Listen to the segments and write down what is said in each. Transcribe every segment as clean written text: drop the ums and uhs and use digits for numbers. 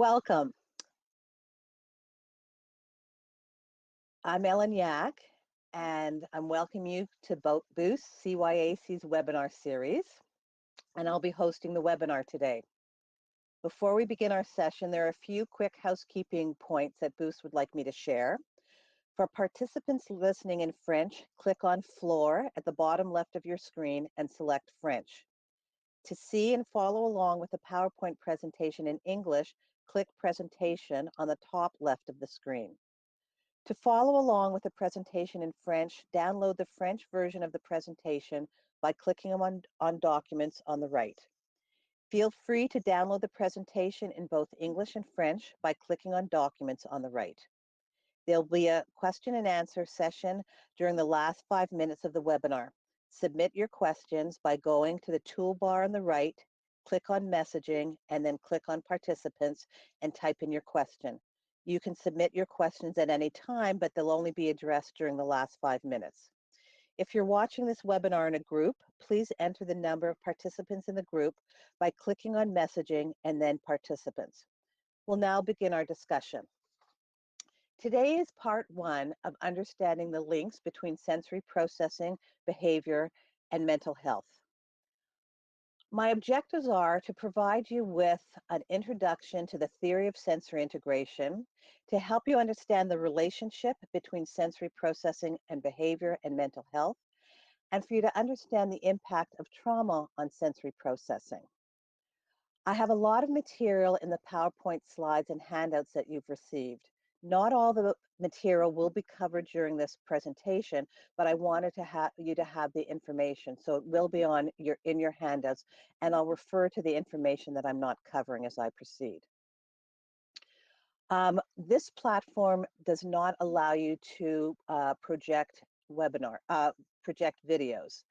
Welcome. I'm Ellen Yack, and I'm welcoming you to Boost CYAC's webinar series, and I'll be hosting the webinar today. Before we begin our session, there are a few quick housekeeping points that Boost would like me to share. For participants listening in French, click on Floor at the bottom left of your screen and select French. To see and follow along with the PowerPoint presentation in English, click Presentation on the top left of the screen. To follow along with the presentation in French, download the French version of the presentation by clicking on Documents on the right. Feel free to download the presentation in both English and French by clicking on Documents on the right. There'll be a question and answer session during the last 5 minutes of the webinar. Submit your questions by going to the toolbar on the right, click on Messaging, and then click on Participants and type in your question. You can submit your questions at any time, but they'll only be addressed during the last 5 minutes. If you're watching this webinar in a group, please enter the number of participants in the group by clicking on Messaging and then Participants. We'll now begin our discussion. Today is part 1 of understanding the links between sensory processing, behavior, and mental health. My objectives are to provide you with an introduction to the theory of sensory integration, to help you understand the relationship between sensory processing and behavior and mental health, and for you to understand the impact of trauma on sensory processing. I have a lot of material in the PowerPoint slides and handouts that you've received. Not all the material will be covered during this presentation, but I wanted you to have the information. So it will be in your handouts, and I'll refer to the information that I'm not covering as I proceed. This platform does not allow you to project videos.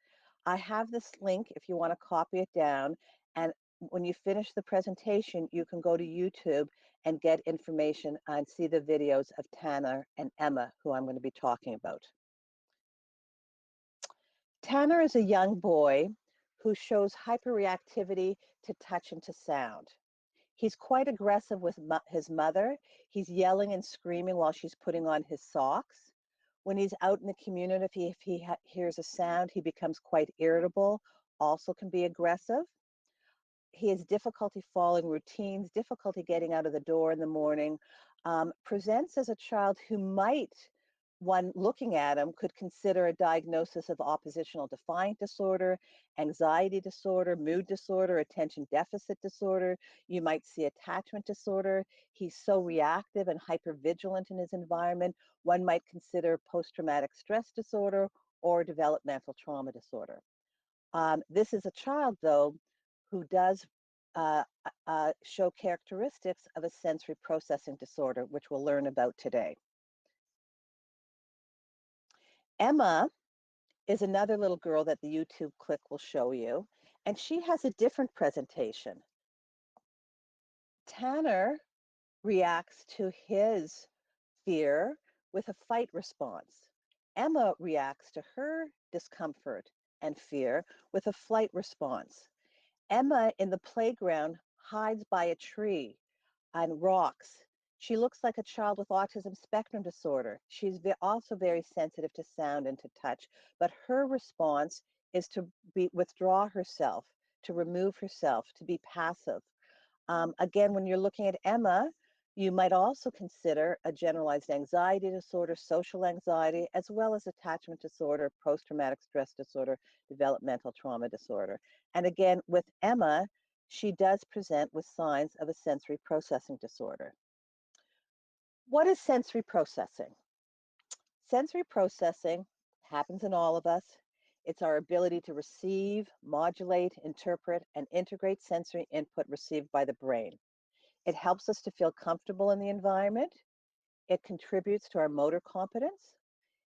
I have this link if you want to copy it down, and when you finish the presentation, you can go to YouTube and get information and see the videos of Tanner and Emma, who I'm going to be talking about. Tanner is a young boy who shows hyperreactivity to touch and to sound. He's quite aggressive with his mother. He's yelling and screaming while she's putting on his socks. When he's out in the community, if he hears a sound, he becomes quite irritable, also can be aggressive. He has difficulty following routines, difficulty getting out of the door in the morning, presents as a child who might, one looking at him, could consider a diagnosis of oppositional defiant disorder, anxiety disorder, mood disorder, attention deficit disorder. You might see attachment disorder. He's so reactive and hypervigilant in his environment. One might consider post-traumatic stress disorder or developmental trauma disorder. This is a child, though, who does show characteristics of a sensory processing disorder, which we'll learn about today. Emma is another little girl that the YouTube clip will show you, and she has a different presentation. Tanner reacts to his fear with a fight response. Emma reacts to her discomfort and fear with a flight response. Emma in the playground hides by a tree and rocks. She looks like a child with autism spectrum disorder. She's also very sensitive to sound and to touch, but her response is to withdraw herself, to remove herself, to be passive. Again, when you're looking at Emma, you might also consider a generalized anxiety disorder, social anxiety, as well as attachment disorder, post-traumatic stress disorder, developmental trauma disorder. And again, with Emma, she does present with signs of a sensory processing disorder. What is sensory processing? Sensory processing happens in all of us. It's our ability to receive, modulate, interpret, and integrate sensory input received by the brain. It helps us to feel comfortable in the environment. It contributes to our motor competence.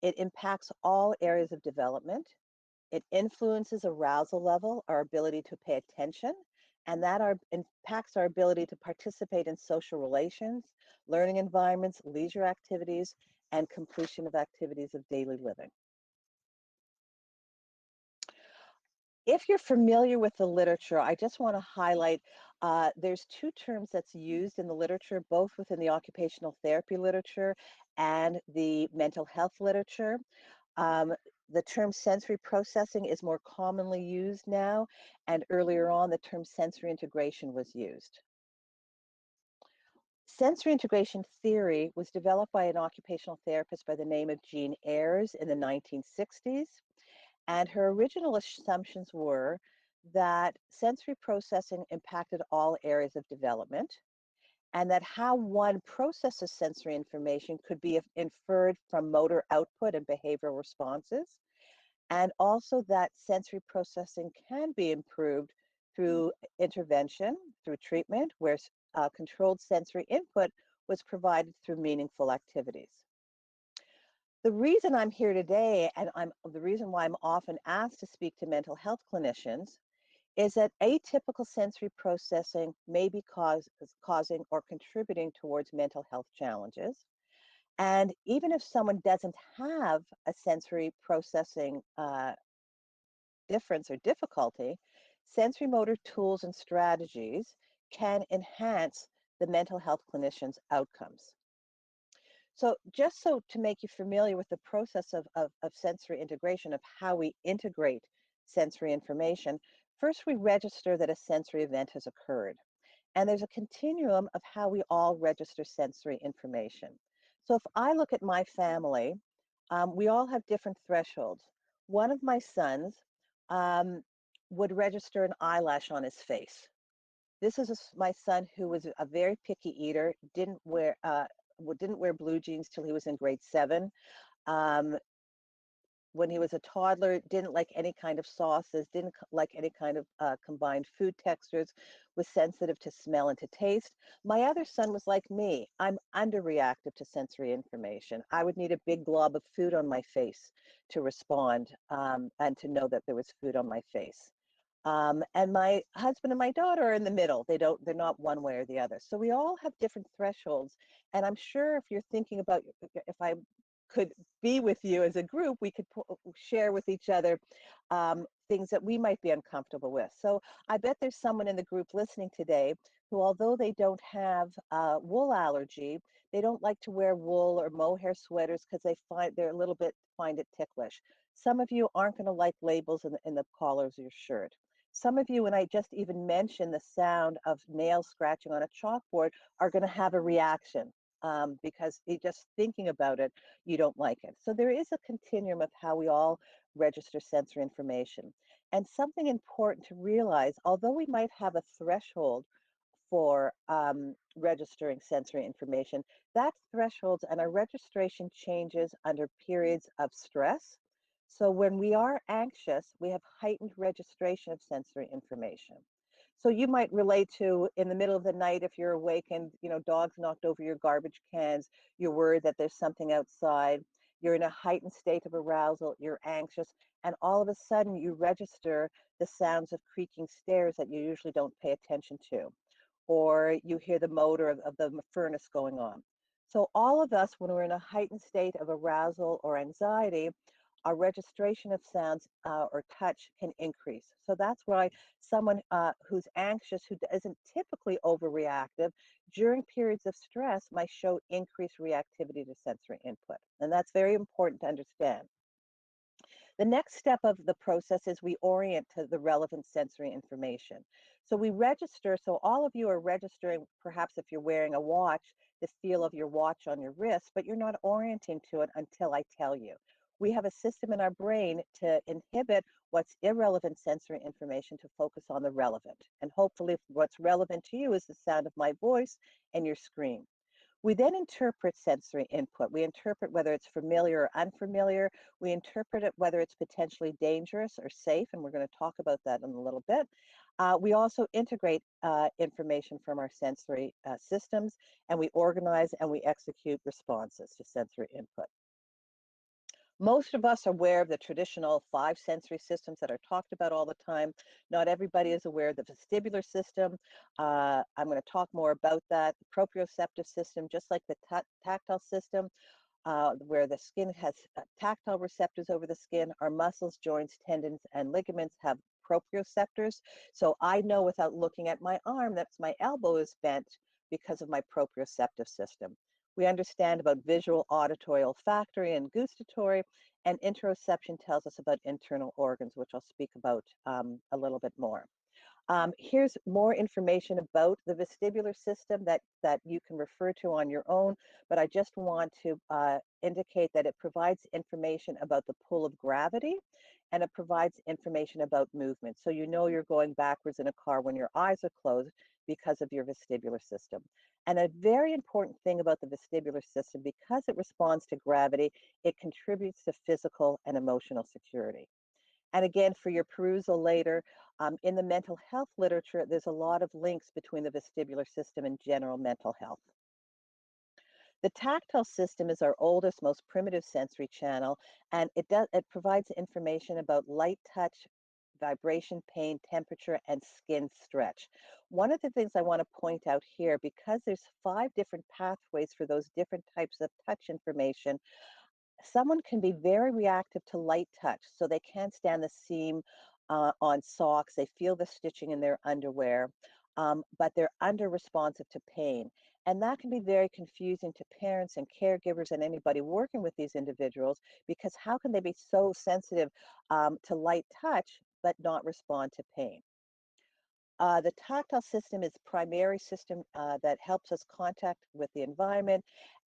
It impacts all areas of development. It influences arousal level, our ability to pay attention, and that impacts our ability to participate in social relations, learning environments, leisure activities, and completion of activities of daily living. If you're familiar with the literature, I just want to highlight There's two terms that's used in the literature, both within the occupational therapy literature and the mental health literature. Um, the term sensory processing is more commonly used now, and earlier on, the term sensory integration was used. Sensory integration theory was developed by an occupational therapist by the name of Jean Ayres in the 1960s, and her original assumptions were that sensory processing impacted all areas of development, and that how one processes sensory information could be inferred from motor output and behavioral responses, and also that sensory processing can be improved through intervention, through treatment, where controlled sensory input was provided through meaningful activities. The reason I'm here today, and the reason why I'm often asked to speak to mental health clinicians, is that atypical sensory processing may be causing or contributing towards mental health challenges. And even if someone doesn't have a sensory processing difference or difficulty, sensory motor tools and strategies can enhance the mental health clinician's outcomes. So just so to make you familiar with the process of sensory integration, of how we integrate sensory information, first we register that a sensory event has occurred. And there's a continuum of how we all register sensory information. So if I look at my family, we all have different thresholds. One of my sons would register an eyelash on his face. This is my son who was a very picky eater, didn't wear blue jeans till he was in grade 7. Um, when he was a toddler, didn't like any kind of sauces, didn't like any kind of combined food textures, was sensitive to smell and to taste. My other son was like me. I'm underreactive to sensory information. I would need a big glob of food on my face to respond and to know that there was food on my face. And my husband and my daughter are in the middle. They're not one way or the other. So we all have different thresholds. And I'm sure if you're thinking about, if I could be with you as a group, we could share with each other things that we might be uncomfortable with. So I bet there's someone in the group listening today who, although they don't have wool allergy, they don't like to wear wool or mohair sweaters because they're a little bit find it ticklish. Some of you aren't going to like labels in the collars of your shirt. Some of you, and I just even mentioned the sound of nails scratching on a chalkboard, are going to have a reaction because just thinking about it, you don't like it. So there is a continuum of how we all register sensory information. And something important to realize, although we might have a threshold for registering sensory information, that threshold and our registration changes under periods of stress. So when we are anxious, we have heightened registration of sensory information. So you might relate to in the middle of the night if you're awake and dogs knocked over your garbage cans, you're worried that there's something outside, you're in a heightened state of arousal, you're anxious, and all of a sudden you register the sounds of creaking stairs that you usually don't pay attention to, or you hear the motor of the furnace going on. So all of us, when we're in a heightened state of arousal or anxiety, our registration of sounds or touch can increase. So that's why someone who's anxious, who isn't typically overreactive, during periods of stress might show increased reactivity to sensory input. And that's very important to understand. The next step of the process is we orient to the relevant sensory information. So we register, so all of you are registering, perhaps if you're wearing a watch, the feel of your watch on your wrist, but you're not orienting to it until I tell you. We have a system in our brain to inhibit what's irrelevant sensory information to focus on the relevant. And hopefully what's relevant to you is the sound of my voice and your screen. We then interpret sensory input. We interpret whether it's familiar or unfamiliar. We interpret it whether it's potentially dangerous or safe, and we're going to talk about that in a little bit. We also integrate information from our sensory systems, and we organize and we execute responses to sensory input. Most of us are aware of the traditional 5 sensory systems that are talked about all the time. Not everybody is aware of the vestibular system. I'm going to talk more about that. The proprioceptive system, just like the tactile system, where the skin has tactile receptors over the skin, our muscles, joints, tendons, and ligaments have proprioceptors. So I know without looking at my arm that my elbow is bent because of my proprioceptive system. We understand about visual, auditory, olfactory, and gustatory, and interoception tells us about internal organs, which I'll speak about a little bit more. Here's more information about the vestibular system that you can refer to on your own, but I just want to indicate that it provides information about the pull of gravity, and it provides information about movement. So you know you're going backwards in a car when your eyes are closed because of your vestibular system. And a very important thing about the vestibular system, because it responds to gravity, it contributes to physical and emotional security. And again, for your perusal later, in the mental health literature, there's a lot of links between the vestibular system and general mental health. The tactile system is our oldest, most primitive sensory channel, and it provides information about light touch, vibration, pain, temperature, and skin stretch. One of the things I want to point out here, because there's 5 different pathways for those different types of touch information, someone can be very reactive to light touch, so they can't stand the seam on socks, they feel the stitching in their underwear, but they're under responsive to pain. And that can be very confusing to parents and caregivers and anybody working with these individuals, because how can they be so sensitive to light touch but not respond to pain? The tactile system is primary system that helps us contact with the environment,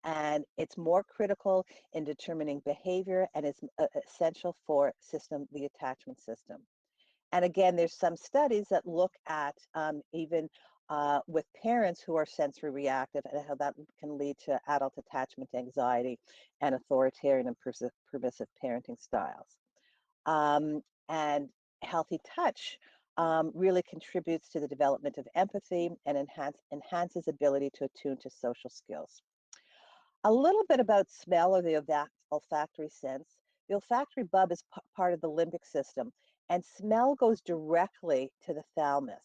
and it's more critical in determining behavior and is essential for the attachment system. And again, there's some studies that look at even with parents who are sensory reactive and how that can lead to adult attachment anxiety and authoritarian and permissive parenting styles. And healthy touch really contributes to the development of empathy and enhances ability to attune to social skills. A little bit about smell, or the olfactory sense. The olfactory bulb is part of the limbic system, and smell goes directly to the thalamus.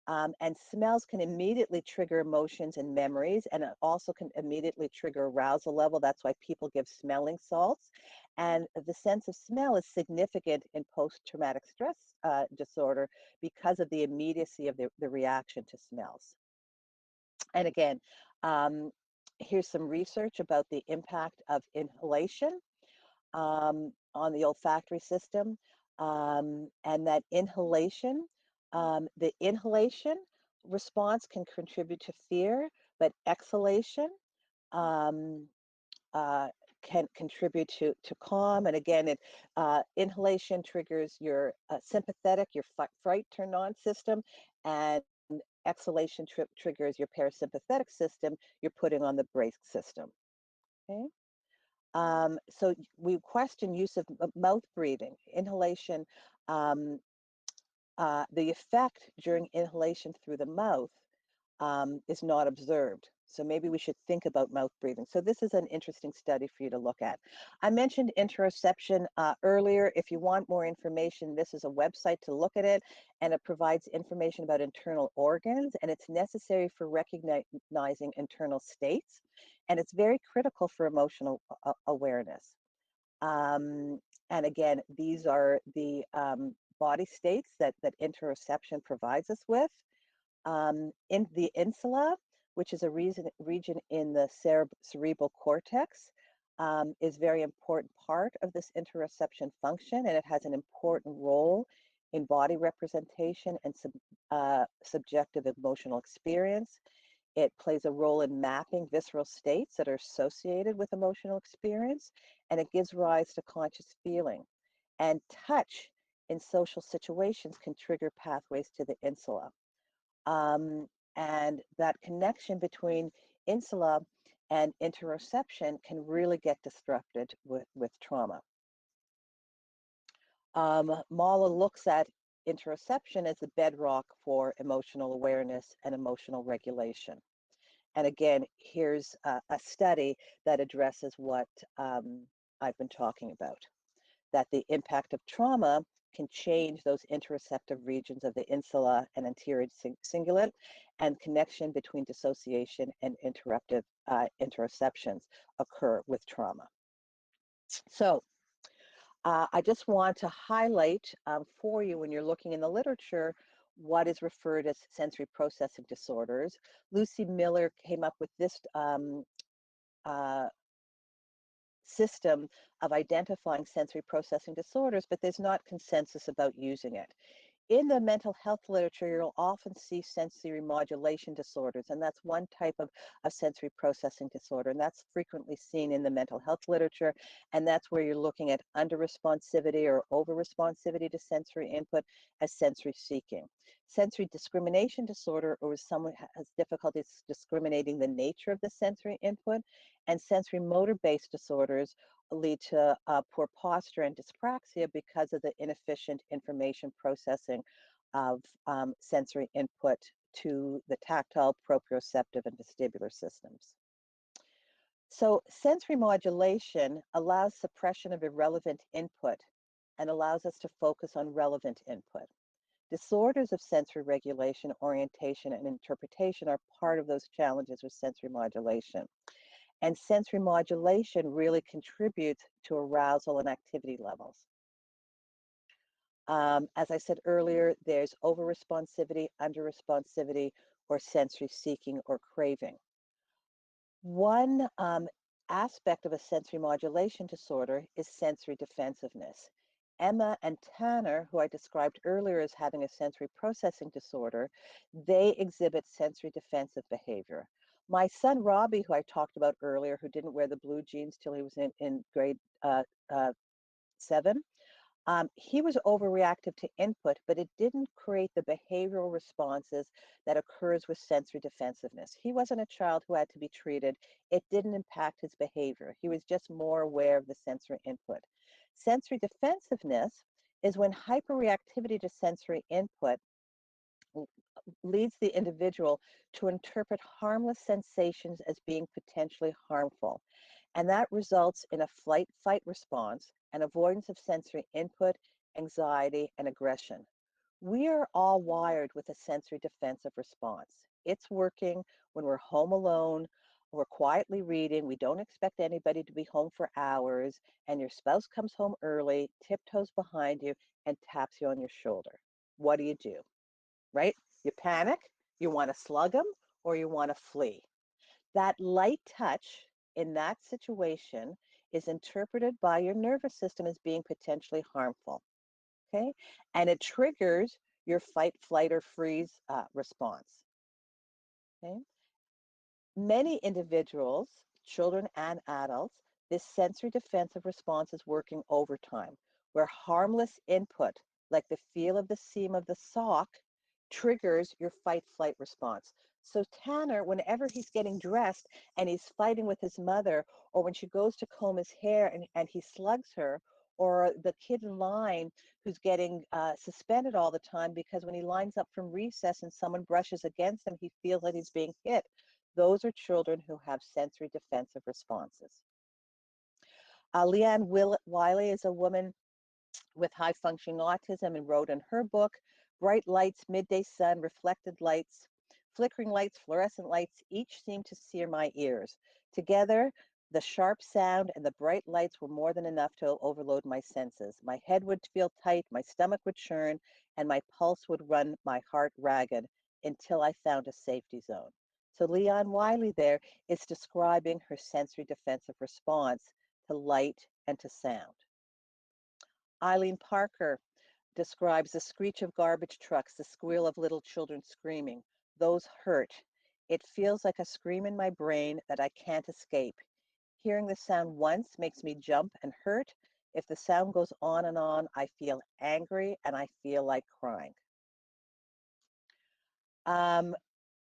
And smells can immediately trigger emotions and memories, and it also can immediately trigger arousal level. That's why people give smelling salts. And the sense of smell is significant in post-traumatic stress disorder because of the immediacy of the reaction to smells. And again, um, here's some research about the impact of inhalation on the olfactory system, and that the inhalation response can contribute to fear, but exhalation um, uh, can contribute to calm. And again, inhalation triggers your sympathetic, your fright turn on system, and exhalation triggers your parasympathetic system. You're putting on the brace system. Okay. So we question use of mouth breathing, inhalation. Um, the effect during inhalation through the mouth is not observed. So maybe we should think about mouth breathing. So this is an interesting study for you to look at. I mentioned interoception earlier. If you want more information, this is a website to look at it, and it provides information about internal organs, and it's necessary for recognizing internal states, and it's very critical for emotional awareness. And again, these are the body states that interoception provides us with. In the insula, which is a region in the cerebral cortex, is very important part of this interoception function, and it has an important role in body representation and subjective emotional experience. It plays a role in mapping visceral states that are associated with emotional experience, and it gives rise to conscious feeling. And touch in social situations can trigger pathways to the insula. And that connection between insula and interoception can really get disrupted with trauma. Mala looks at interoception as the bedrock for emotional awareness and emotional regulation. And again, here's a study that addresses what I've been talking about, that the impact of trauma can change those interoceptive regions of the insula and anterior cingulate, and connection between dissociation and interoceptions occur with trauma. So I just want to highlight for you when you're looking in the literature what is referred as sensory processing disorders. Lucy Miller came up with this uh, system of identifying sensory processing disorders, but there's not consensus about using it. In the mental health literature, you'll often see sensory modulation disorders, and that's one type of sensory processing disorder, and that's frequently seen in the mental health literature, and that's where you're looking at under-responsivity or over-responsivity to sensory input as sensory seeking. Sensory discrimination disorder, or someone has difficulties discriminating the nature of the sensory input, and sensory motor-based disorders lead to poor posture and dyspraxia because of the inefficient information processing of sensory input to the tactile, proprioceptive, and vestibular systems. So sensory modulation allows suppression of irrelevant input and allows us to focus on relevant input. Disorders of sensory regulation, orientation, and interpretation are part of those challenges with sensory modulation. And sensory modulation really contributes to arousal and activity levels. As I said earlier, there's over-responsivity, under-responsivity, or sensory seeking or craving. One aspect of a sensory modulation disorder is sensory defensiveness. Emma and Tanner, who I described earlier as having a sensory processing disorder, they exhibit sensory defensive behavior. My son Robbie, who I talked about earlier, who didn't wear the blue jeans till he was in grade 7, he was overreactive to input, but it didn't create the behavioral responses that occurs with sensory defensiveness. He wasn't a child who had to be treated. It didn't impact his behavior. He was just more aware of the sensory input. Sensory defensiveness is when hyperreactivity to sensory input leads the individual to interpret harmless sensations as being potentially harmful. And that results in a flight-fight response and avoidance of sensory input, anxiety, and aggression. We are all wired with a sensory defensive response. It's working when we're home alone, we're quietly reading, we don't expect anybody to be home for hours, and your spouse comes home early, tiptoes behind you, and taps you on your shoulder. What do? Right? You panic, you want to slug them, or you want to flee. That light touch in that situation is interpreted by your nervous system as being potentially harmful, okay? And it triggers your fight, flight, or freeze response, okay? Many individuals, children and adults, this sensory defensive response is working overtime, where harmless input, like the feel of the seam of the sock, triggers your fight-flight response. So Tanner, whenever he's getting dressed and he's fighting with his mother, or when she goes to comb his hair and he slugs her, or the kid in line who's getting suspended all the time because when he lines up from recess and someone brushes against him, he feels that he's being hit. Those are children who have sensory defensive responses. Leanne Wiley is a woman with high-functioning autism and wrote in her book, bright lights, midday sun, reflected lights, flickering lights, fluorescent lights, each seemed to sear my ears. Together, the sharp sound and the bright lights were more than enough to overload my senses. My head would feel tight, my stomach would churn, and my pulse would run my heart ragged until I found a safety zone. So Leanne Wiley there is describing her sensory defensive response to light and to sound. Eileen Parker describes the screech of garbage trucks, the squeal of little children screaming. Those hurt. It feels like a scream in my brain that I can't escape. Hearing the sound once makes me jump and hurt. If the sound goes on and on, I feel angry and I feel like crying.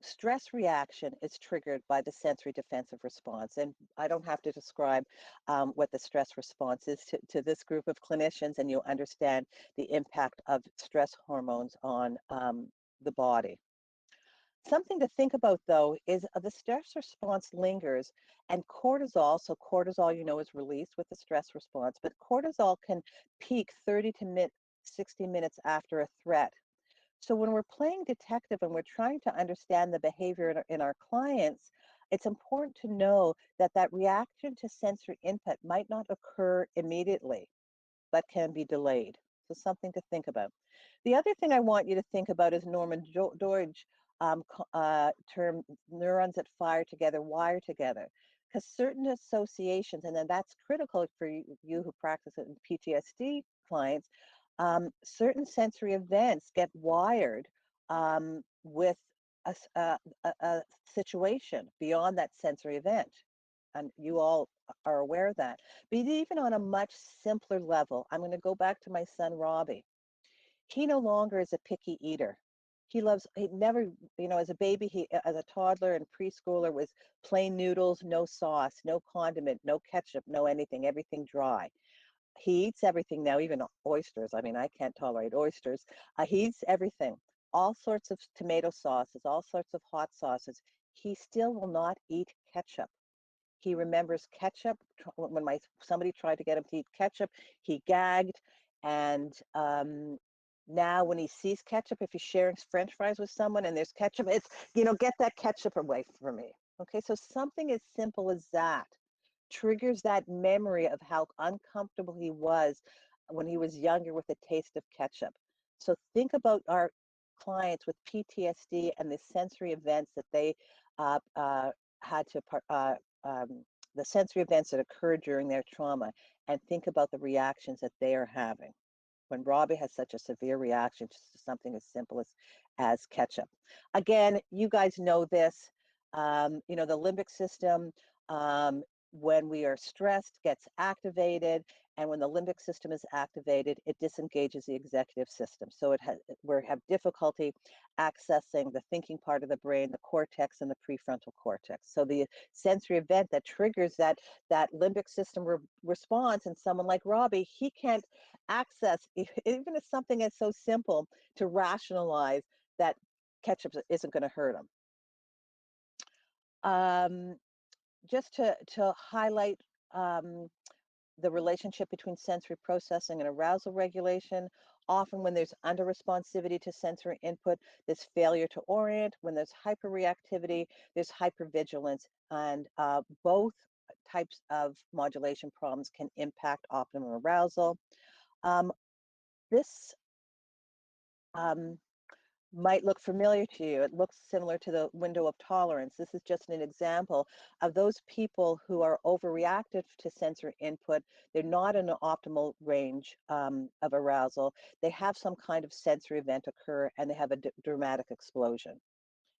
Stress reaction is triggered by the sensory defensive response. And I don't have to describe what the stress response is to this group of clinicians, and you'll understand the impact of stress hormones on the body. Something to think about, though, is the stress response lingers, and cortisol, so cortisol, you know, is released with the stress response, but cortisol can peak 30 to 60 minutes after a threat. So when we're playing detective and we're trying to understand the behavior in our clients, it's important to know that that reaction to sensory input might not occur immediately. but can be delayed. So something to think about. The other thing I want you to think about is Norman Doidge term, neurons that fire together, wire together. Because certain associations, and then that's critical for you who practice it in PTSD clients, certain sensory events get wired with a situation beyond that sensory event. And you all are aware of that. But even on a much simpler level, I'm going to go back to my son, Robbie. He no longer is a picky eater. He never, as a baby, as a toddler and preschooler was plain noodles, no sauce, no condiment, no ketchup, no anything, everything dry. He eats everything now, even oysters. I mean, I can't tolerate oysters. He eats everything, all sorts of tomato sauces, all sorts of hot sauces. He still will not eat ketchup. He remembers ketchup. When somebody tried to get him to eat ketchup, he gagged. And now when he sees ketchup, if he's sharing French fries with someone and there's ketchup, it's, get that ketchup away from me. Okay, so something as simple as that triggers that memory of how uncomfortable he was when he was younger with the taste of ketchup. So think about our clients with PTSD and the sensory events that they had to, the sensory events that occurred during their trauma, and think about the reactions that they are having when Robbie has such a severe reaction to something as simple as ketchup. Again, you guys know this, the limbic system, when we are stressed, gets activated, and when the limbic system is activated, it disengages the executive system. So we have difficulty accessing the thinking part of the brain, the cortex, and the prefrontal cortex. So the sensory event that triggers that limbic system response in someone like Robbie, he can't access even if something is so simple to rationalize that ketchup isn't going to hurt him. Just to highlight the relationship between sensory processing and arousal regulation. Often when there's under-responsivity to sensory input, there's failure to orient. When there's hyperreactivity, there's hypervigilance. And both types of modulation problems can impact optimum arousal. This might look familiar to you. It looks similar to the window of tolerance. This is just an example of those people who are overreactive to sensory input. They're not in an optimal range of arousal. They have some kind of sensory event occur and they have a dramatic explosion.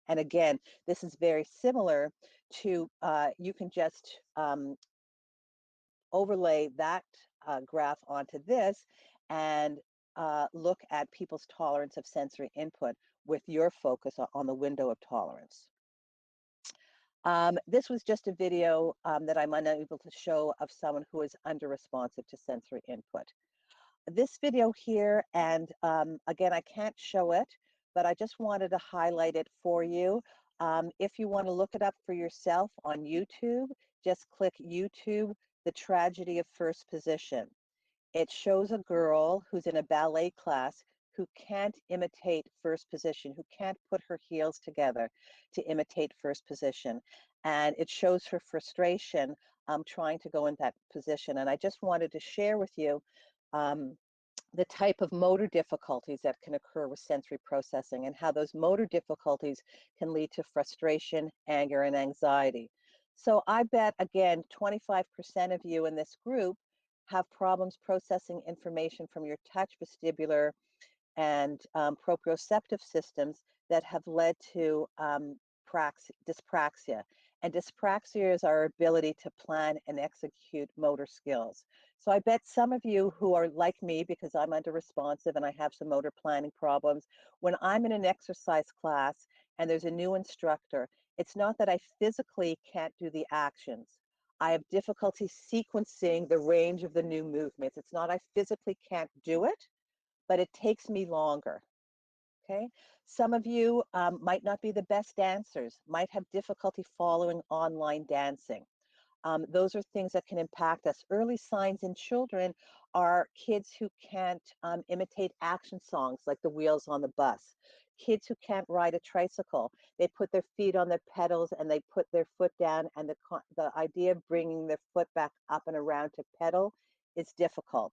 And again, this is very similar to, you can just overlay that graph onto this and look at people's tolerance of sensory input with your focus on the window of tolerance. This was just a video that I'm unable to show of someone who is under-responsive to sensory input. This video here, and again, I can't show it, but I just wanted to highlight it for you. If you want to look it up for yourself on YouTube, just click YouTube, The Tragedy of First Position. It shows a girl who's in a ballet class who can't imitate first position, who can't put her heels together to imitate first position. And it shows her frustration trying to go in that position. And I just wanted to share with you the type of motor difficulties that can occur with sensory processing and how those motor difficulties can lead to frustration, anger, and anxiety. So I bet, again, 25% of you in this group have problems processing information from your touch, vestibular, and proprioceptive systems that have led to dyspraxia. And dyspraxia is our ability to plan and execute motor skills. So I bet some of you who are like me, because I'm under-responsive and I have some motor planning problems, when I'm in an exercise class and there's a new instructor, it's not that I physically can't do the actions. I have difficulty sequencing the range of the new movements. It's not I physically can't do it, but it takes me longer. Okay, some of you might not be the best dancers, might have difficulty following online dancing. Those are things that can impact us. Early signs in children are kids who can't imitate action songs like the wheels on the bus. Kids who can't ride a tricycle. They put their feet on their pedals and they put their foot down, and the idea of bringing their foot back up and around to pedal is difficult.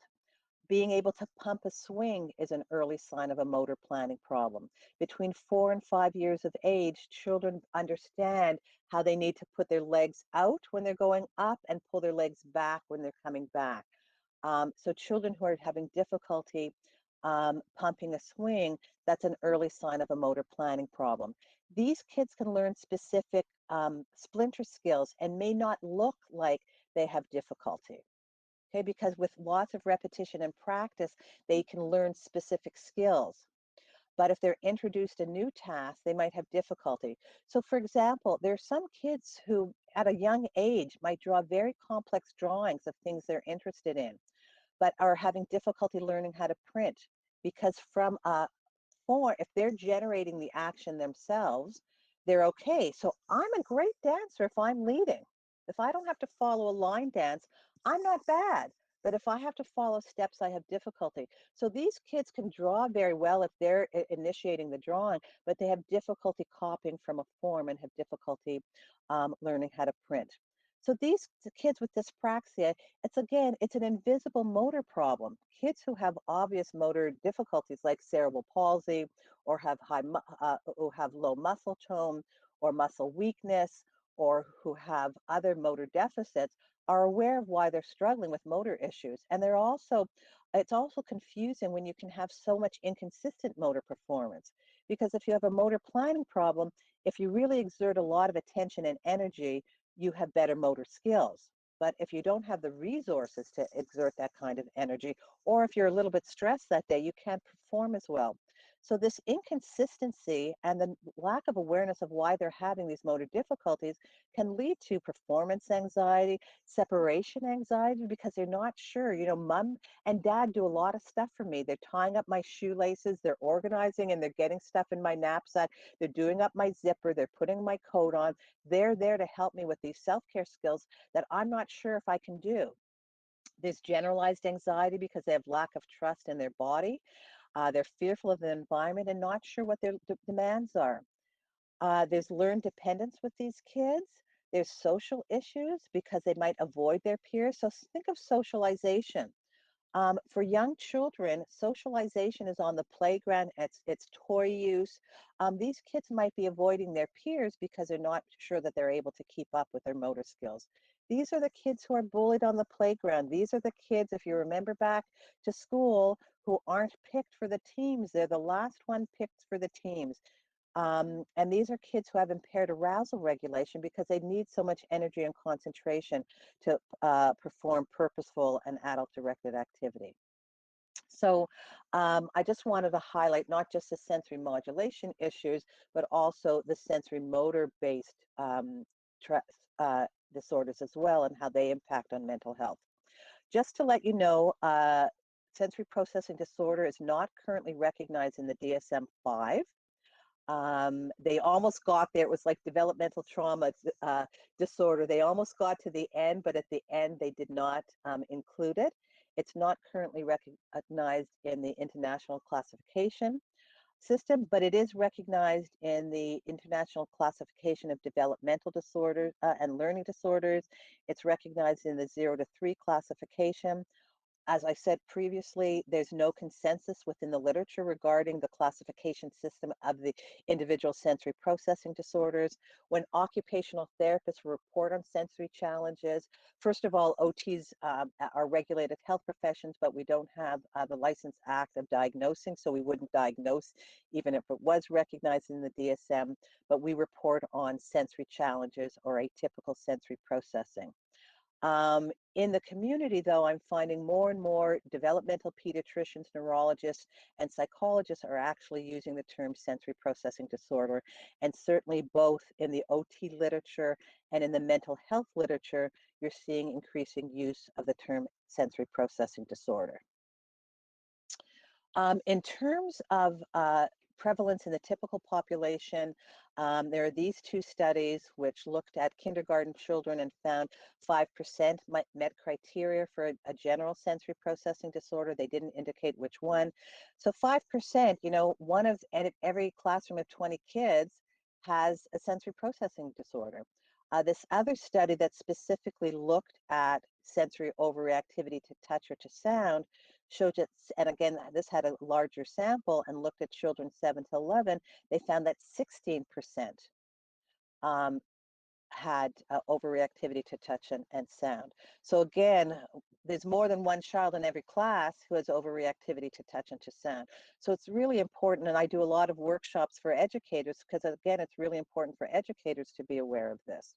Being able to pump a swing is an early sign of a motor planning problem. Between 4 and 5 years of age, children understand how they need to put their legs out when they're going up and pull their legs back when they're coming back. So children who are having difficulty pumping a swing, that's an early sign of a motor planning problem. These kids can learn specific splinter skills and may not look like they have difficulty. Okay, because with lots of repetition and practice, they can learn specific skills. But if they're introduced a new task, they might have difficulty. So for example, there are some kids who at a young age might draw very complex drawings of things they're interested in, but are having difficulty learning how to print because from a form, if they're generating the action themselves, they're okay. So I'm a great dancer if I'm leading. If I don't have to follow a line dance, I'm not bad. But if I have to follow steps, I have difficulty. So these kids can draw very well if they're initiating the drawing, but they have difficulty copying from a form and have difficulty learning how to print. So these kids with dyspraxia, it's an invisible motor problem. Kids who have obvious motor difficulties like cerebral palsy or have who have low muscle tone or muscle weakness or who have other motor deficits are aware of why they're struggling with motor issues. And it's also confusing when you can have so much inconsistent motor performance. Because if you have a motor planning problem, if you really exert a lot of attention and energy, you have better motor skills. But if you don't have the resources to exert that kind of energy, or if you're a little bit stressed that day, you can't perform as well. So this inconsistency and the lack of awareness of why they're having these motor difficulties can lead to performance anxiety, separation anxiety, because they're not sure. Mom and dad do a lot of stuff for me. They're tying up my shoelaces, they're organizing, and they're getting stuff in my knapsack. They're doing up my zipper, they're putting my coat on. They're there to help me with these self-care skills that I'm not sure if I can do. There's generalized anxiety because they have lack of trust in their body. They're fearful of the environment and not sure what their demands are. There's learned dependence with these kids. There's social issues because they might avoid their peers. So think of socialization. For young children, socialization is on the playground, it's toy use. These kids might be avoiding their peers because they're not sure that they're able to keep up with their motor skills. These are the kids who are bullied on the playground. These are the kids, if you remember back to school, who aren't picked for the teams. They're the last one picked for the teams. And these are kids who have impaired arousal regulation because they need so much energy and concentration to perform purposeful and adult-directed activity. So I just wanted to highlight not just the sensory modulation issues, but also the sensory motor-based disorders as well and how they impact on mental health. Just to let you know, sensory processing disorder is not currently recognized in the DSM-5. They almost got there. It was like developmental trauma disorder. They almost got to the end, but at the end they did not include it. It's not currently recognized in the international classification system, but it is recognized in the International Classification of Developmental Disorders and Learning Disorders. It's recognized in the 0 to 3 classification. As I said previously, there's no consensus within the literature regarding the classification system of the individual sensory processing disorders. When occupational therapists report on sensory challenges, first of all, OTs are regulated health professions, but we don't have the License Act of diagnosing, so we wouldn't diagnose even if it was recognized in the DSM, but we report on sensory challenges or atypical sensory processing. In the community, though, I'm finding more and more developmental pediatricians, neurologists, and psychologists are actually using the term sensory processing disorder. And certainly both in the OT literature and in the mental health literature, you're seeing increasing use of the term sensory processing disorder. In terms of prevalence in the typical population, there are these two studies which looked at kindergarten children and found 5% met criteria for a general sensory processing disorder. They didn't indicate which one. So 5%, one of every classroom of 20 kids has a sensory processing disorder. This other study that specifically looked at sensory overreactivity to touch or to sound showed that, and again, this had a larger sample and looked at children 7 to 11, they found that 16% had overreactivity to touch and sound. So again, there's more than one child in every class who has overreactivity to touch and to sound. So it's really important, and I do a lot of workshops for educators because, again, it's really important for educators to be aware of this.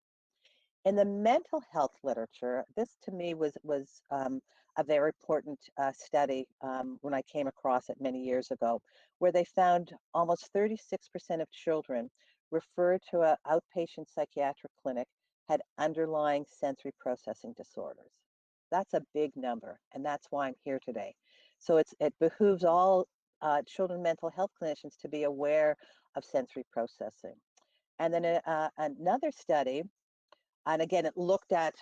In the mental health literature, this to me was a very important study when I came across it many years ago, where they found almost 36% of children referred to an outpatient psychiatric clinic had underlying sensory processing disorders. That's a big number, and that's why I'm here today. So it behooves all children mental health clinicians to be aware of sensory processing. And then another study, and again, it looked at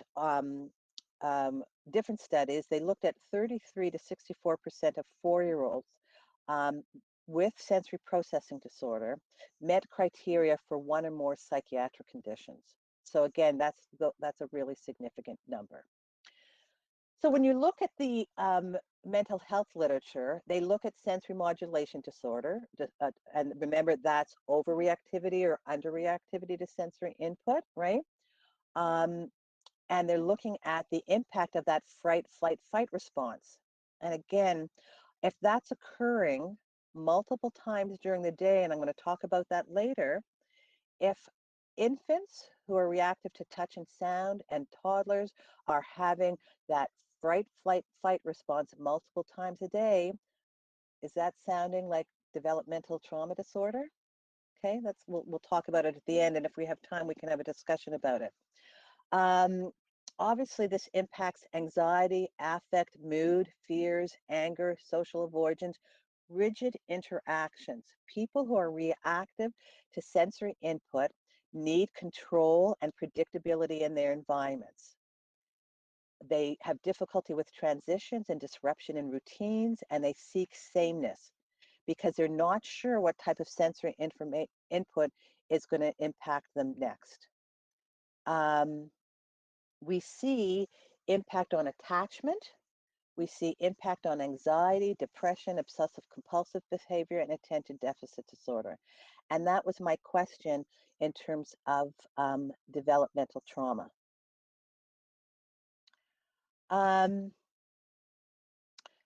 different studies. They looked at 33 to 64% of 4-year-olds with sensory processing disorder met criteria for one or more psychiatric conditions. So again, that's a really significant number. So when you look at the mental health literature, they look at sensory modulation disorder, and remember that's overreactivity or underreactivity to sensory input, right? And they're looking at the impact of that fright-flight-fight response. And again, if that's occurring multiple times during the day, and I'm going to talk about that later, if infants who are reactive to touch and sound and toddlers are having that fright-flight-fight response multiple times a day, is that sounding like developmental trauma disorder? Okay, we'll talk about it at the end, and if we have time, we can have a discussion about it. Obviously, this impacts anxiety, affect, mood, fears, anger, social avoidance, rigid interactions. People who are reactive to sensory input need control and predictability in their environments. They have difficulty with transitions and disruption in routines, and they seek sameness because they're not sure what type of sensory input is going to impact them next. We see impact on attachment. We see impact on anxiety, depression, obsessive compulsive behavior, and attention deficit disorder. And that was my question in terms of developmental trauma.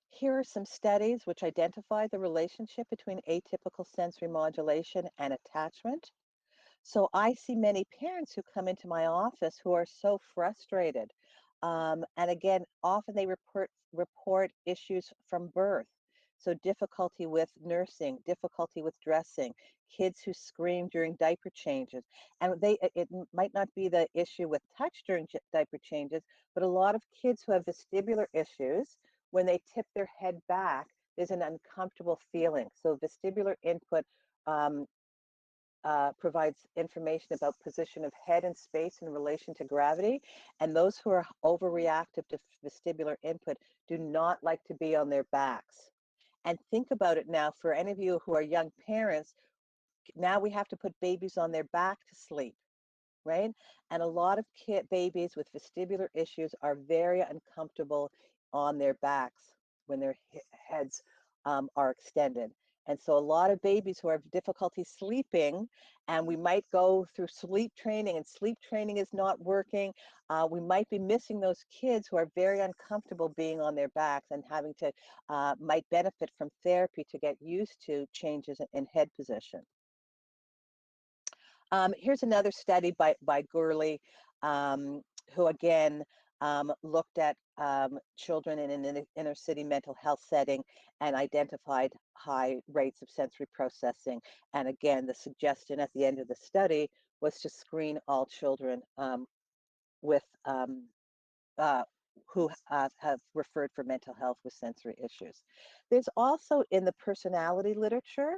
Here are some studies which identify the relationship between atypical sensory modulation and attachment. So I see many parents who come into my office who are so frustrated. And again, often they report issues from birth. So difficulty with nursing, difficulty with dressing, kids who scream during diaper changes. And it might not be the issue with touch during diaper changes, but a lot of kids who have vestibular issues, when they tip their head back, there's an uncomfortable feeling. So vestibular input provides information about position of head and space in relation to gravity. And those who are overreactive to vestibular input do not like to be on their backs. And think about it now, for any of you who are young parents, now we have to put babies on their back to sleep, right? And a lot of babies with vestibular issues are very uncomfortable on their backs when their heads are extended. And so a lot of babies who have difficulty sleeping, and we might go through sleep training and sleep training is not working, we might be missing those kids who are very uncomfortable being on their backs and having to, might benefit from therapy to get used to changes in head position. Here's another study by Gurley, who again looked at children in an inner city mental health setting and identified high rates of sensory processing. And again, the suggestion at the end of the study was to screen all children with who have referred for mental health with sensory issues. There's also in the personality literature,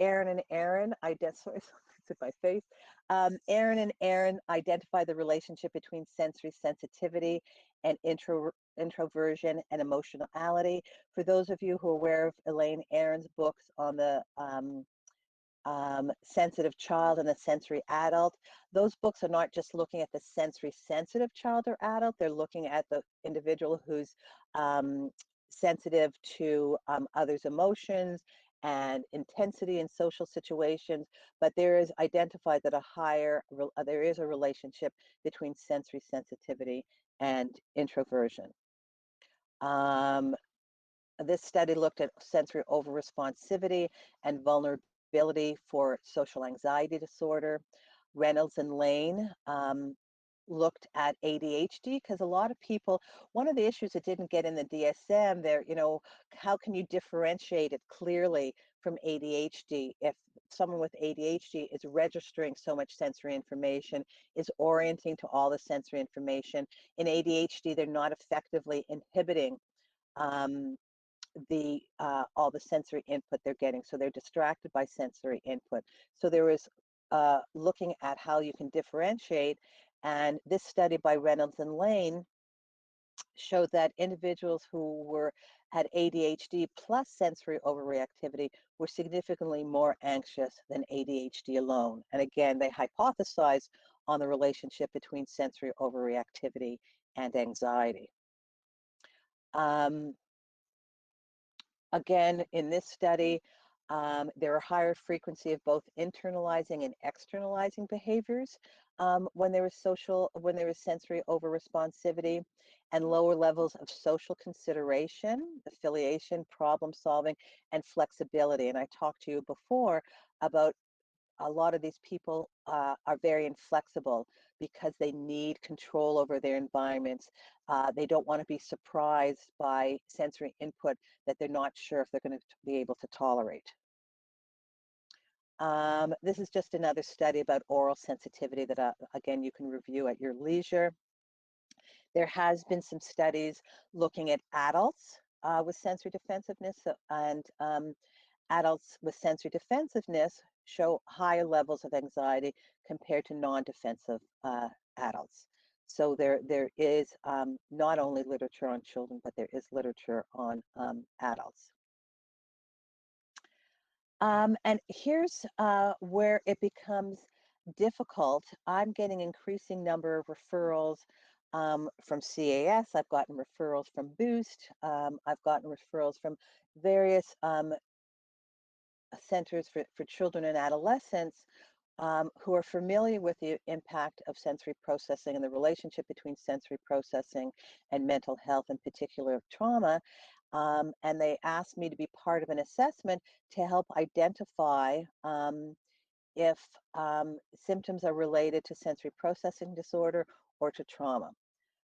Aaron and Aaron identify my face. Aaron and Aaron identify the relationship between sensory sensitivity and introversion and emotionality. For those of you who are aware of Elaine Aron's books on the sensitive child and the sensory adult, those books are not just looking at the sensory sensitive child or adult, they're looking at the individual who's sensitive to others' emotions and intensity in social situations, but there is identified that there is a relationship between sensory sensitivity and introversion. This study looked at sensory over-responsivity and vulnerability for social anxiety disorder. Reynolds and Lane looked at ADHD because a lot of people, one of the issues that didn't get in the DSM there, how can you differentiate it clearly from ADHD if someone with ADHD is registering so much sensory information, is orienting to all the sensory information. In ADHD, they're not effectively inhibiting all the sensory input they're getting, so they're distracted by sensory input. So there was looking at how you can differentiate, and this study by Reynolds and Lane showed that individuals who had ADHD plus sensory overreactivity were significantly more anxious than ADHD alone. And again, they hypothesized on the relationship between sensory overreactivity and anxiety. Again, in this study, there are higher frequency of both internalizing and externalizing behaviors when there is sensory over-responsivity, and lower levels of social consideration, affiliation, problem solving, and flexibility. And I talked to you before about a lot of these people are very inflexible because they need control over their environments. They don't want to be surprised by sensory input that they're not sure if they're going to be able to tolerate. This is just another study about oral sensitivity that, again, you can review at your leisure. There has been some studies looking at adults with sensory defensiveness, and adults with sensory defensiveness show higher levels of anxiety compared to non-defensive adults. So there is not only literature on children, but there is literature on adults. And here's where it becomes difficult. I'm getting increasing number of referrals from CAS. I've gotten referrals from Boost. I've gotten referrals from various centers for children and adolescents who are familiar with the impact of sensory processing and the relationship between sensory processing and mental health, in particular trauma. And they asked me to be part of an assessment to help identify if symptoms are related to sensory processing disorder or to trauma.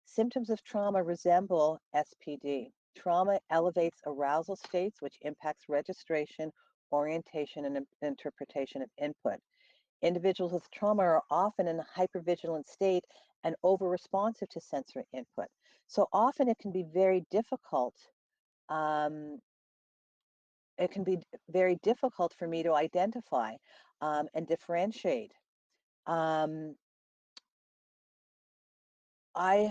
Symptoms of trauma resemble SPD. Trauma elevates arousal states, which impacts registration, orientation, and interpretation of input. Individuals with trauma are often in a hypervigilant state and over-responsive to sensory input. So often it can be very difficult. It can be very difficult for me to identify and differentiate. I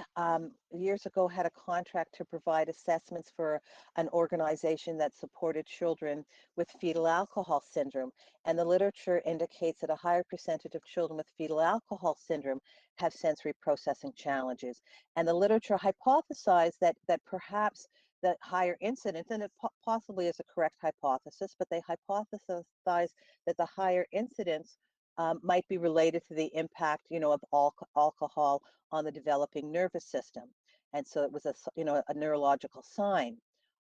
years ago had a contract to provide assessments for an organization that supported children with fetal alcohol syndrome. And the literature indicates that a higher percentage of children with fetal alcohol syndrome have sensory processing challenges. And the literature hypothesized that perhaps the higher incidence, and it possibly is a correct hypothesis, but they hypothesized that the higher incidence might be related to the impact, of alcohol on the developing nervous system. And so it was a neurological sign.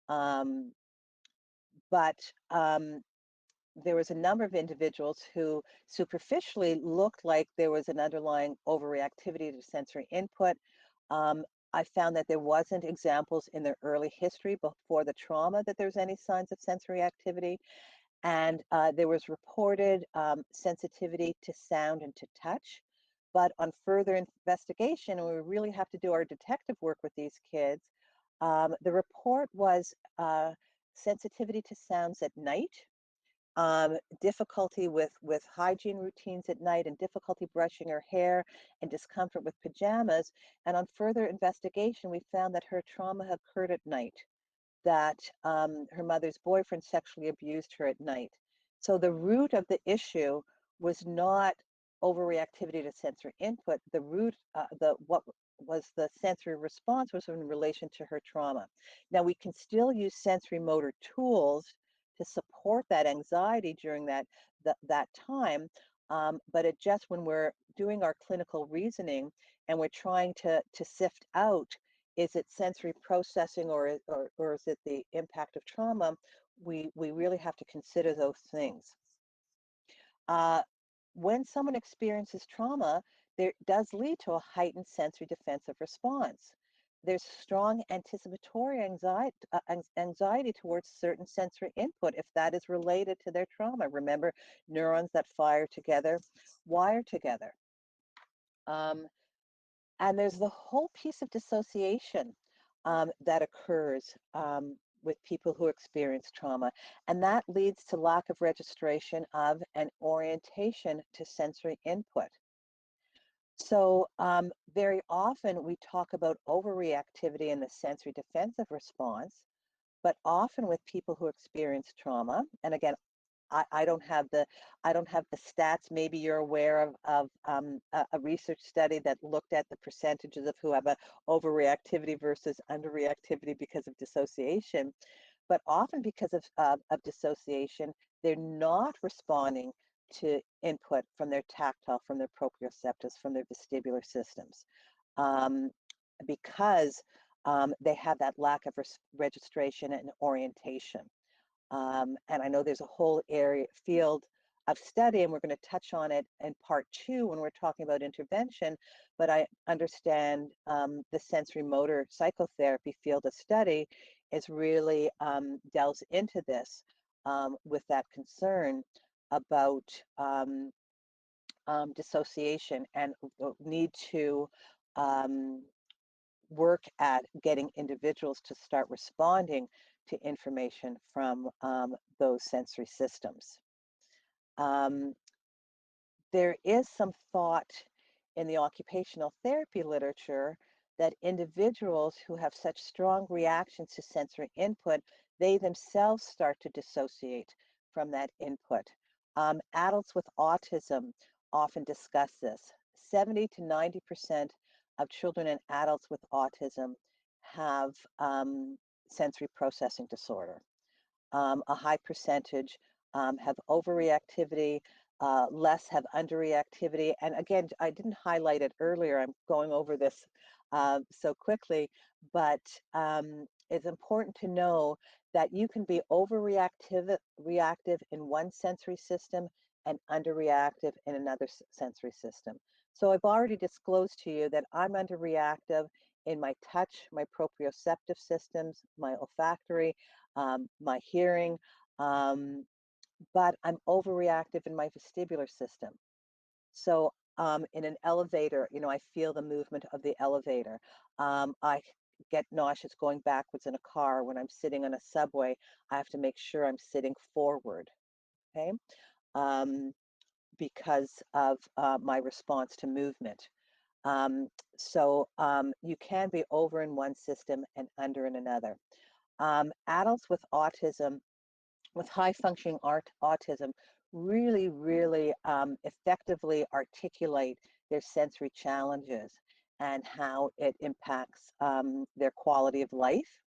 But there was a number of individuals who superficially looked like there was an underlying overreactivity to sensory input. I found that there wasn't examples in their early history before the trauma that there's any signs of sensory activity. And there was reported sensitivity to sound and to touch. But on further investigation, and we really have to do our detective work with these kids, the report was sensitivity to sounds at night, difficulty with hygiene routines at night, and difficulty brushing her hair, and discomfort with pajamas. And on further investigation, we found that her trauma occurred at night, that her mother's boyfriend sexually abused her at night. So the root of the issue was not overreactivity to sensory input. The root, the sensory response was in relation to her trauma. Now we can still use sensory motor tools to support that anxiety during that time, but it just when we're doing our clinical reasoning and we're trying to sift out, is it sensory processing or is it the impact of trauma? We really have to consider those things. When someone experiences trauma, there does lead to a heightened sensory defensive response. There's strong anticipatory anxiety towards certain sensory input if that is related to their trauma. Remember, neurons that fire together wire together. And there's the whole piece of dissociation that occurs with people who experience trauma. And that leads to lack of registration of and orientation to sensory input. So very often we talk about overreactivity in the sensory defensive response, but often with people who experience trauma, and again, I don't have the stats. Maybe you're aware of a research study that looked at the percentages of who have a overreactivity versus underreactivity because of dissociation. But often because of dissociation, they're not responding to input from their tactile, from their proprioceptors, from their vestibular systems, um, because they have that lack of registration and orientation. And I know there's a whole field of study, and we're going to touch on it in part 2 when we're talking about intervention, but I understand the sensory motor psychotherapy field of study is really delves into this with that concern about dissociation and need to work at getting individuals to start responding to information from those sensory systems. There is some thought in the occupational therapy literature that individuals who have such strong reactions to sensory input, they themselves start to dissociate from that input. Adults with autism often discuss this. 70 to 90% of children and adults with autism have sensory processing disorder. A high percentage have overreactivity, less have underreactivity. And again, I didn't highlight it earlier. I'm going over this so quickly, but it's important to know that you can be reactive in one sensory system and underreactive in another sensory system. So I've already disclosed to you that I'm underreactive in my touch, my proprioceptive systems, my olfactory, my hearing, but I'm overreactive in my vestibular system. So in an elevator, you know, I feel the movement of the elevator. I get nauseous going backwards in a car. When I'm sitting on a subway, I have to make sure I'm sitting forward, okay? Because of my response to movement. So you can be over in one system and under in another. Adults with autism, with high functioning autism, really effectively articulate their sensory challenges and how it impacts their quality of life.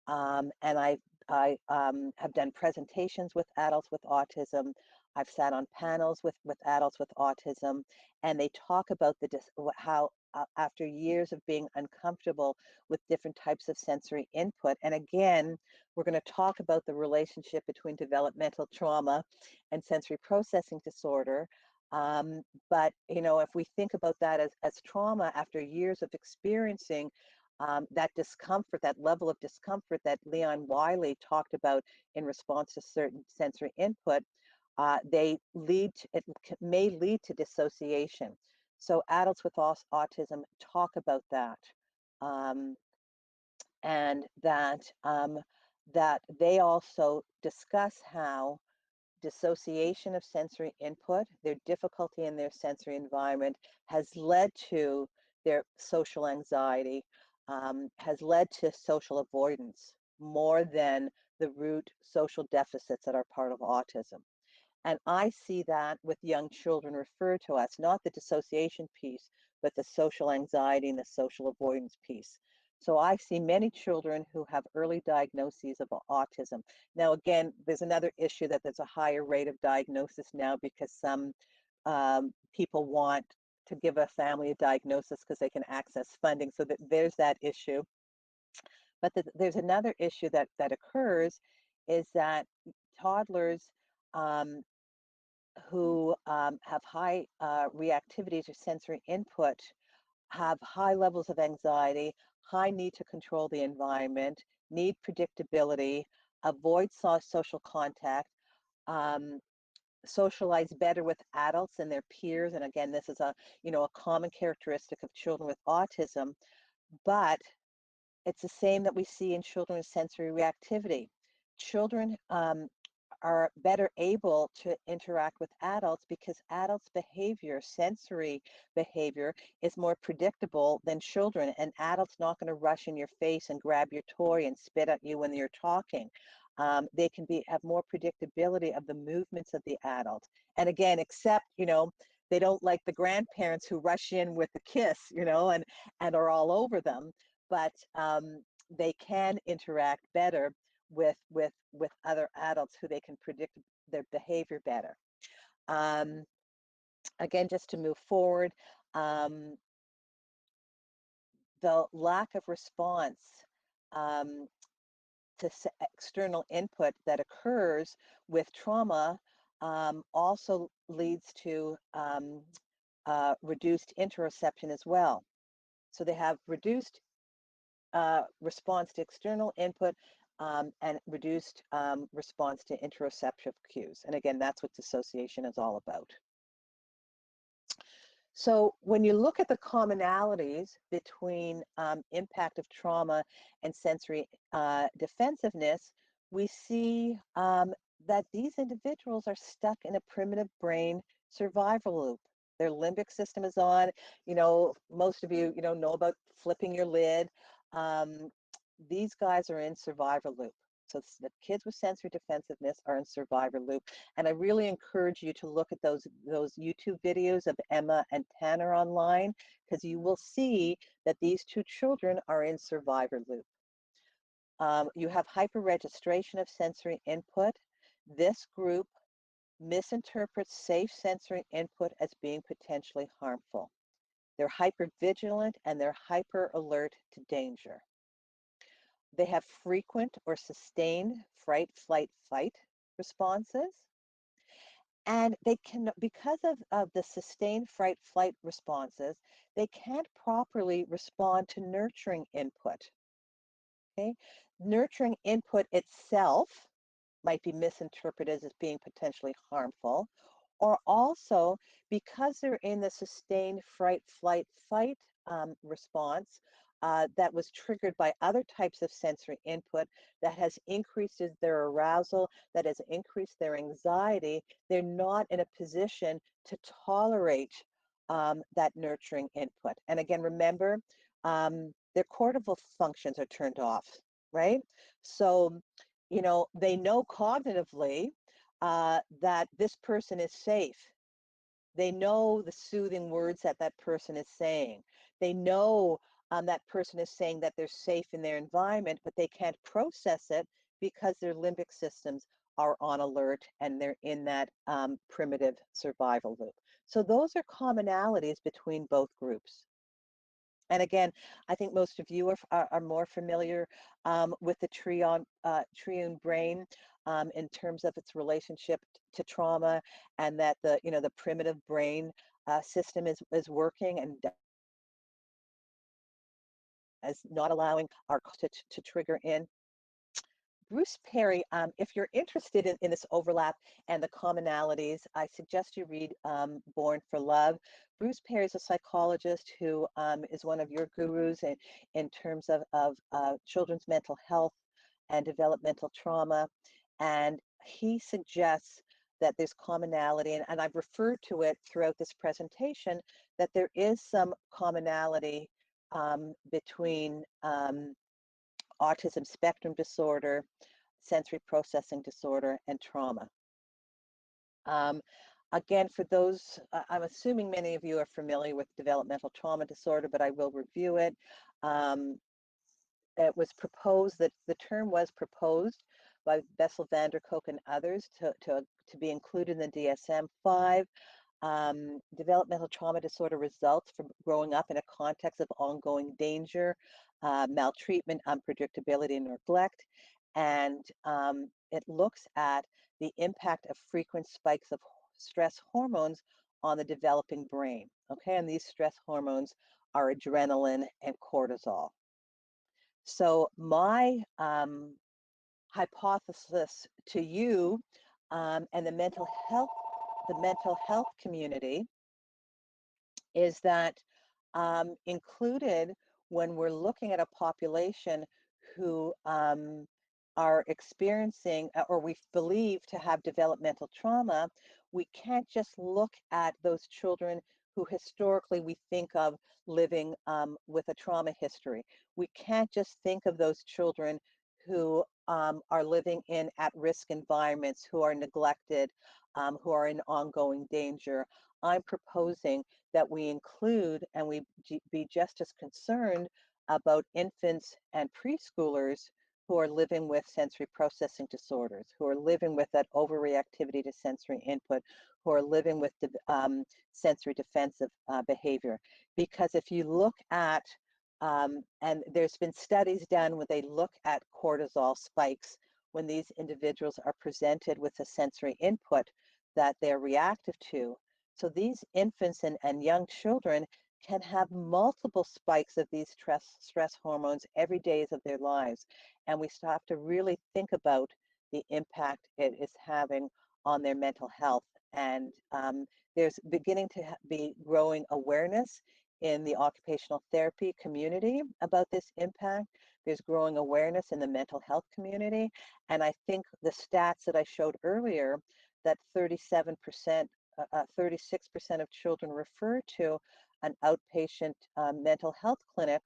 And I have done presentations with adults with autism. I've sat on panels with adults with autism, and they talk about how after years of being uncomfortable with different types of sensory input. And again, we're going to talk about the relationship between developmental trauma and sensory processing disorder. But you know, if we think about that as trauma after years of experiencing that discomfort, that level of discomfort that Leon Wiley talked about in response to certain sensory input, it may lead to dissociation. So adults with autism talk about that, and that they also discuss how dissociation of sensory input, their difficulty in their sensory environment, has led to their social anxiety, has led to social avoidance more than the root social deficits that are part of autism. And I see that with young children referred to us, not the dissociation piece, but the social anxiety and the social avoidance piece. So I see many children who have early diagnoses of autism. Now, again, there's another issue that there's a higher rate of diagnosis now because some people want to give a family a diagnosis because they can access funding. So that there's that issue. But there's another issue that occurs is that toddlers who have high reactivity to sensory input have high levels of anxiety, high need to control the environment, need predictability, avoid social contact, um, socialize better with adults and their peers. And again, this is a common characteristic of children with autism, but it's the same that we see in children with sensory reactivity. Children are better able to interact with adults because adults' behavior, sensory behavior, is more predictable than children. And adults not going to rush in your face and grab your toy and spit at you when you're talking. They can have more predictability of the movements of the adult. And again, except, they don't like the grandparents who rush in with a kiss, and are all over them. But they can interact better with other adults who they can predict their behavior better. Again, just to move forward, the lack of response to external input that occurs with trauma also leads to reduced interoception as well. So they have reduced response to external input and reduced response to interoceptive cues. And again, that's what dissociation is all about. So when you look at the commonalities between impact of trauma and sensory defensiveness, we see that these individuals are stuck in a primitive brain survival loop. Their limbic system is on. Most of you, know about flipping your lid. These guys are in survival loop. So the kids with sensory defensiveness are in survival loop. And I really encourage you to look at those YouTube videos of Emma and Tanner online, because you will see that these two children are in survival loop. You have hyperregistration of sensory input. This group misinterprets safe sensory input as being potentially harmful. They're hypervigilant and they're hyper alert to danger. They have frequent or sustained fright-flight-fight responses. And they can, because of the sustained fright-flight responses, they can't properly respond to nurturing input. Okay? Nurturing input itself might be misinterpreted as being potentially harmful, or also because they're in the sustained fright-flight-fight response that was triggered by other types of sensory input that has increased their arousal, that has increased their anxiety, they're not in a position to tolerate that nurturing input. And again, remember, their cortical functions are turned off, right? So, they know cognitively that this person is safe. They know the soothing words that person is saying. They know that person is saying that they're safe in their environment, but they can't process it because their limbic systems are on alert and they're in that primitive survival loop. So those are commonalities between both groups. And again, I think most of you are more familiar with the Triune Brain in terms of its relationship to trauma, and that the primitive brain system is working and is not allowing our to trigger in. Bruce Perry, if you're interested in this overlap and the commonalities, I suggest you read Born for Love. Bruce Perry is a psychologist who is one of your gurus in terms of children's mental health and developmental trauma. And he suggests that there's commonality, and I've referred to it throughout this presentation, that there is some commonality between autism spectrum disorder, sensory processing disorder, and trauma. Again, for those, I'm assuming many of you are familiar with developmental trauma disorder, but I will review it. It was proposed, that the term was proposed by Bessel van der Kolk and others to be included in the DSM-5. Developmental trauma disorder results from growing up in a context of ongoing danger, maltreatment, unpredictability, and neglect. And it looks at the impact of frequent spikes of stress hormones on the developing brain. Okay, and these stress hormones are adrenaline and cortisol. So my hypothesis to you and the mental health community is that included when we're looking at a population who are experiencing or we believe to have developmental trauma, we can't just look at those children who historically we think of living with a trauma history. We can't just think of those children who are living in at-risk environments, who are neglected, who are in ongoing danger. I'm proposing that we include and we be just as concerned about infants and preschoolers who are living with sensory processing disorders, who are living with that overreactivity to sensory input, who are living with sensory defensive behavior. Because if you look at, and there's been studies done where they look at cortisol spikes when these individuals are presented with a sensory input that they're reactive to. So these infants and young children can have multiple spikes of these stress hormones every day of their lives. And we still have to really think about the impact it is having on their mental health. And there's beginning to be growing awareness in the occupational therapy community about this impact. There's growing awareness in the mental health community. And I think the stats that I showed earlier, that 36% of children refer to an outpatient mental health clinic.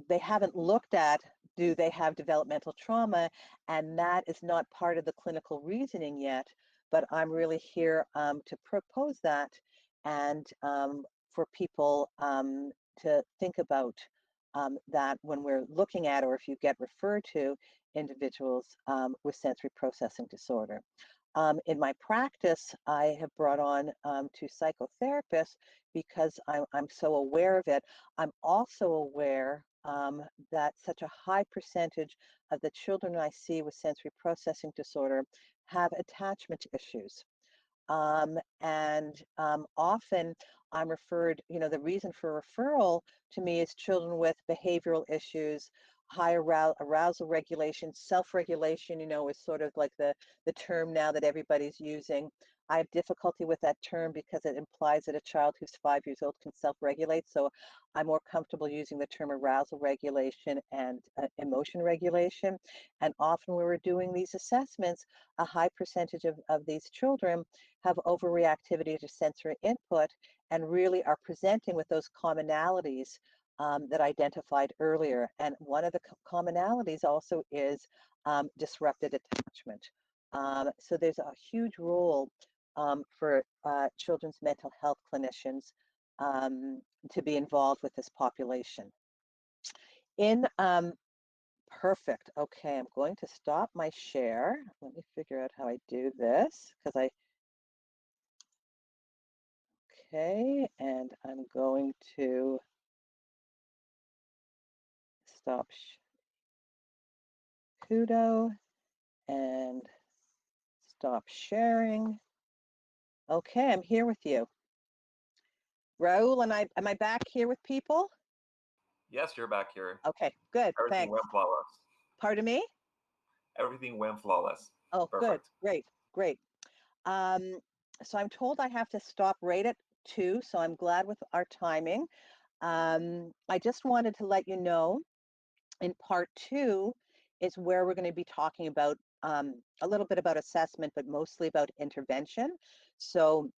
They haven't looked at, do they have developmental trauma? And that is not part of the clinical reasoning yet, but I'm really here to propose that and for people to think about that when we're looking at, or if you get referred to individuals with sensory processing disorder. In my practice, I have brought on two psychotherapists because I'm so aware of it. I'm also aware that such a high percentage of the children I see with sensory processing disorder have attachment issues. Often I'm referred, the reason for referral to me is children with behavioral issues, high arousal regulation, self-regulation, is sort of like the term now that everybody's using. I have difficulty with that term because it implies that a child who's 5 years old can self-regulate. So I'm more comfortable using the term arousal regulation and emotion regulation. And often when we're doing these assessments, a high percentage of these children have overreactivity to sensory input and really are presenting with those commonalities that I identified earlier. And one of the commonalities also is disrupted attachment. So there's a huge role for children's mental health clinicians to be involved with this population. Perfect. Okay, I'm going to stop my share. Let me figure out how I do this because okay, and I'm going to stop Kudo and stop sharing. Okay, I'm here with you. Raul, am I back here with people? Yes, you're back here. Okay, good. Everything Thanks. went flawless. Pardon me? Everything went flawless. Oh, Perfect. Good. Great. So I'm told I have to stop right at 2, so I'm glad with our timing. I just wanted to let you know in part 2 is where we're going to be talking about a little bit about assessment, but mostly about intervention. So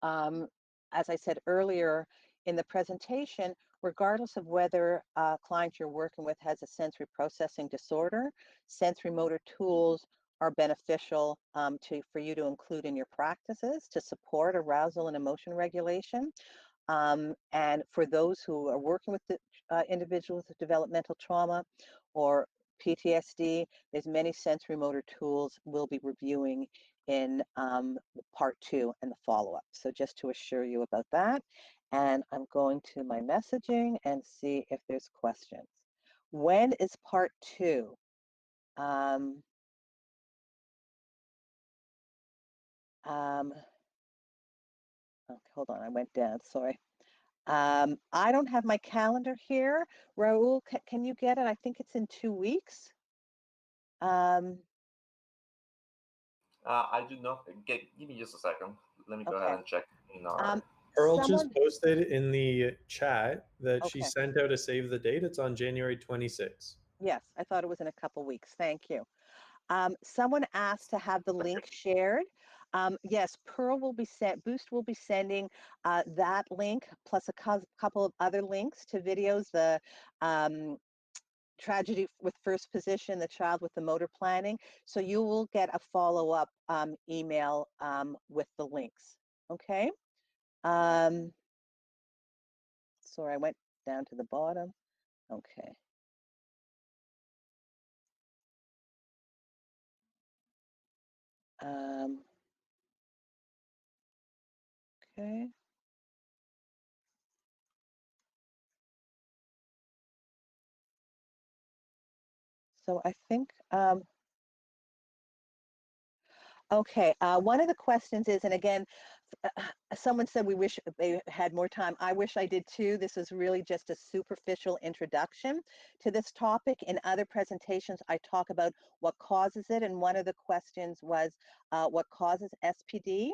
as I said earlier in the presentation, regardless of whether a client you're working with has a sensory processing disorder, sensory motor tools are beneficial for you to include in your practices to support arousal and emotion regulation. And for those who are working with the, individuals with developmental trauma or PTSD, there's many sensory motor tools we'll be reviewing in part 2 and the follow-up. So just to assure you about that. And I'm going to my messaging and see if there's questions. When is part 2? Okay, hold on, I went down, sorry. I don't have my calendar here. Raul, can you get it? I think it's in 2 weeks. I do not. Give me just a second. Let me go ahead Okay. and check in our. Pearl Someone, just posted in the chat that she okay. sent out a save the date. It's on January 26th. Yes, I thought it was in a couple weeks. Thank you. Someone asked to have the link shared. Yes, Pearl will be sent, Boost will be sending that link plus a couple of other links to videos, the tragedy with first position, the child with the motor planning. So you will get a follow-up email with the links. Okay. Sorry, I went down to the bottom. Okay. Okay. So I think, okay, one of the questions is, and again, someone said we wish they had more time. I wish I did too. This is really just a superficial introduction to this topic. In other presentations, I talk about what causes it, and one of the questions was what causes SPD.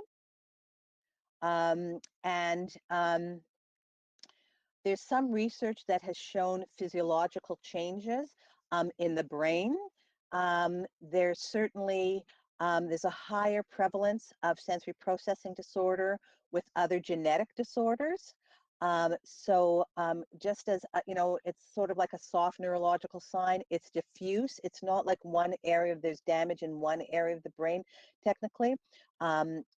There's some research that has shown physiological changes in the brain. There's certainly there's a higher prevalence of sensory processing disorder with other genetic disorders. Just as, you know, it's sort of like a soft neurological sign, it's diffuse. It's not like one area, there's damage in one area of the brain, technically.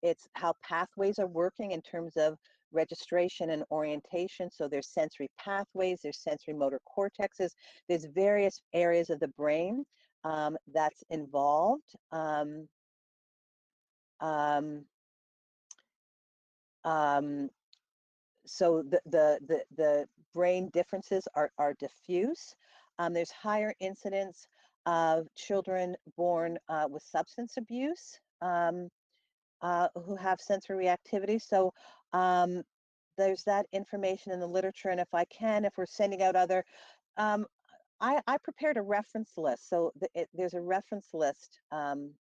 It's how pathways are working in terms of registration and orientation. So there's sensory pathways, there's sensory motor cortexes, there's various areas of the brain that's involved. So the brain differences are diffuse. There's higher incidence of children born with substance abuse who have sensory reactivity. So there's that information in the literature. And if I can, if we're sending out other, um, I prepared a reference list. So there's a reference list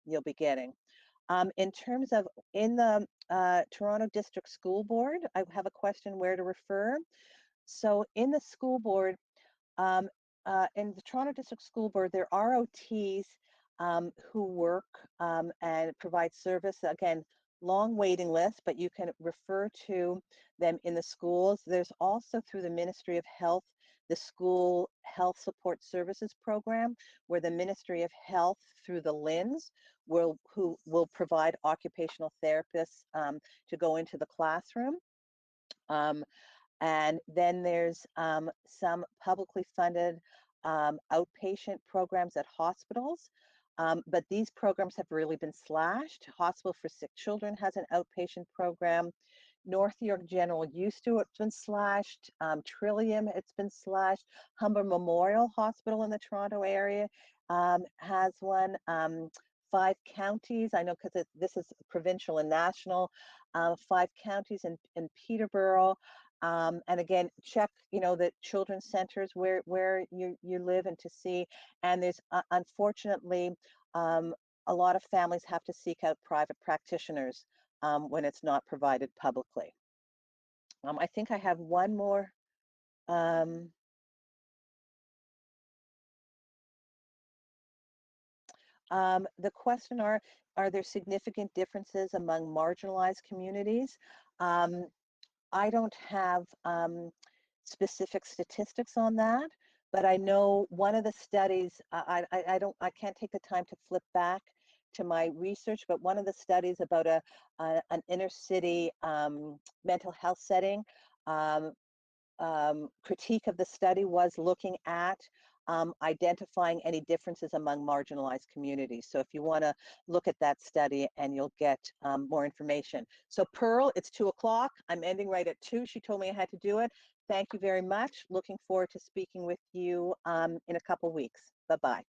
you'll be getting. In terms of in the Toronto District School Board, I have a question where to refer. So in the school board, in the Toronto District School Board, there are OTs who work and provide service. Again, long waiting list, but you can refer to them in the schools. There's also through the Ministry of Health, the School Health Support Services Program, where the Ministry of Health through the LINS who will provide occupational therapists to go into the classroom. And then there's some publicly funded outpatient programs at hospitals. But these programs have really been slashed. Hospital for Sick Children has an outpatient program. North York General used to, it's been slashed. Trillium, it's been slashed. Humber Memorial Hospital in the Toronto area has one. 5 counties, I know because this is provincial and national, 5 counties in Peterborough. And again, check, you know, the children's centers where you live and to see. And there's unfortunately, a lot of families have to seek out private practitioners when it's not provided publicly. I think I have one more. The question are there significant differences among marginalized communities? I don't have specific statistics on that, but I know one of the studies, I can't take the time to flip back to my research, but one of the studies about an inner city mental health setting, critique of the study was looking at identifying any differences among marginalized communities. So if you want to look at that study, and you'll get more information. So Pearl, it's 2 o'clock. I'm ending right at 2. She told me I had to do it. Thank you very much. Looking forward to speaking with you in a couple weeks. Bye-bye.